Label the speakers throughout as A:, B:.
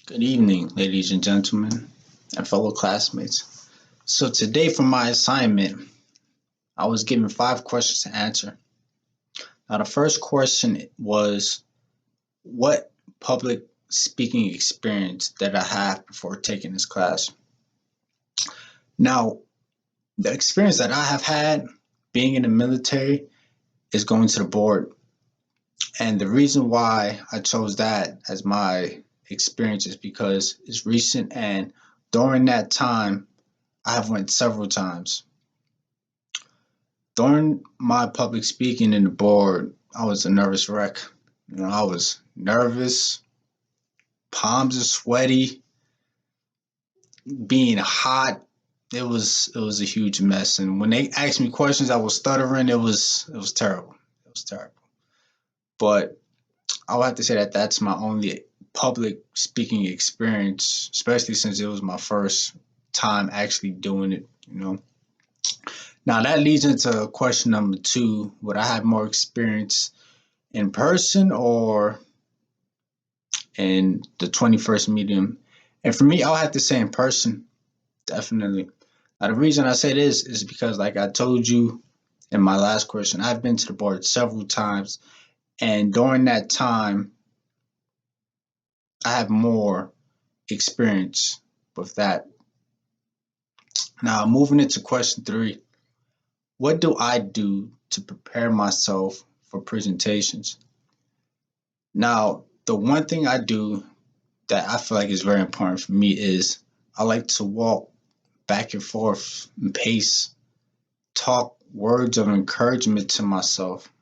A: Good evening, ladies and gentlemen, and fellow classmates. So, today for my assignment, I was given 5 questions to answer. Now, the first question was, what public speaking experience did I have before taking this class? Now, the experience that I have had being in the military is going to the board. And the reason why I chose that as my experience is because it's recent, and during that time, I have went several times. During my public speaking in the board, I was a nervous wreck. I was nervous, palms are sweaty, being hot. It was a huge mess. And when they asked me questions, I was stuttering. It was terrible. It was terrible. But I'll have to say that that's my only public speaking experience, especially since it was my first time actually doing it. Now that leads into question number 2. Would I have more experience in person or in the 21st medium? And for me, I'll have to say in person, definitely. Now, the reason I say this is because, like I told you in my last question, I've been to the board several times. And during that time, I have more experience with that. Now, moving into question 3. What do I do to prepare myself for presentations? Now, the one thing I do that I feel like is very important for me is I like to walk back and forth and pace, talk words of encouragement to myself.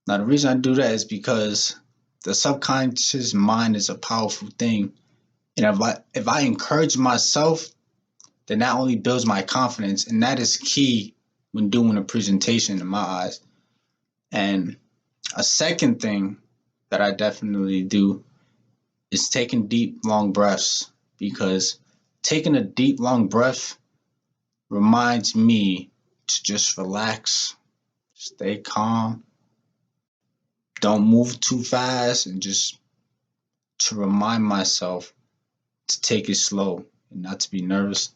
A: Now, the reason I do that is because the subconscious mind is a powerful thing. And if I encourage myself, then that only builds my confidence. And that is key when doing a presentation in my eyes. And a second thing that I definitely do is taking deep, long breaths, because taking a deep, long breath reminds me to just relax, stay calm, don't move too fast, and just to remind myself to take it slow and not to be nervous.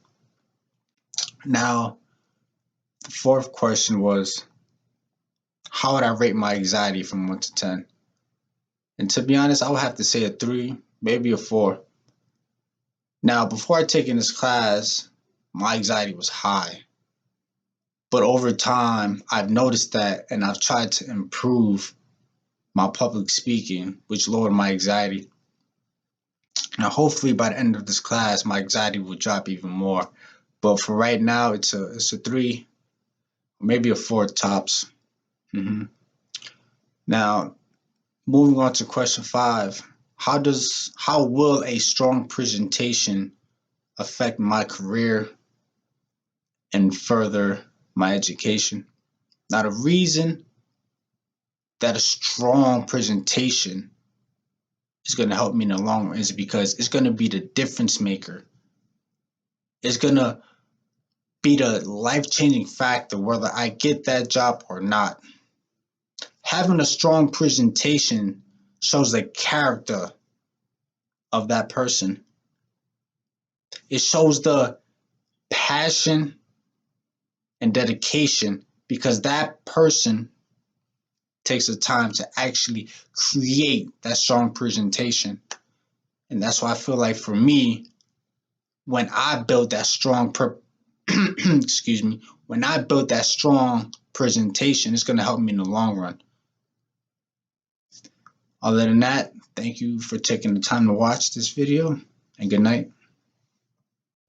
A: Now, the fourth question was, how would I rate my anxiety from 1 to 10? And to be honest, I would have to say a 3, maybe a 4. Now, before I taken this class, my anxiety was high. But over time, I've noticed that, and I've tried to improve my public speaking, which lowered my anxiety. Now, hopefully by the end of this class, my anxiety will drop even more. But for right now, it's a 3, maybe a 4 tops. Now, moving on to question 5. How will a strong presentation affect my career and further my education? Now, the reason that a strong presentation is going to help me in the long run is because it's going to be the difference maker. It's going to be the life-changing factor whether I get that job or not. Having a strong presentation shows the character of that person. It shows the passion and dedication because that person takes the time to actually create that strong presentation. And that's why I feel like for me, when I built that strong when I built that strong presentation, it's going to help me in the long run. Other than that, thank you for taking the time to watch this video, and good night.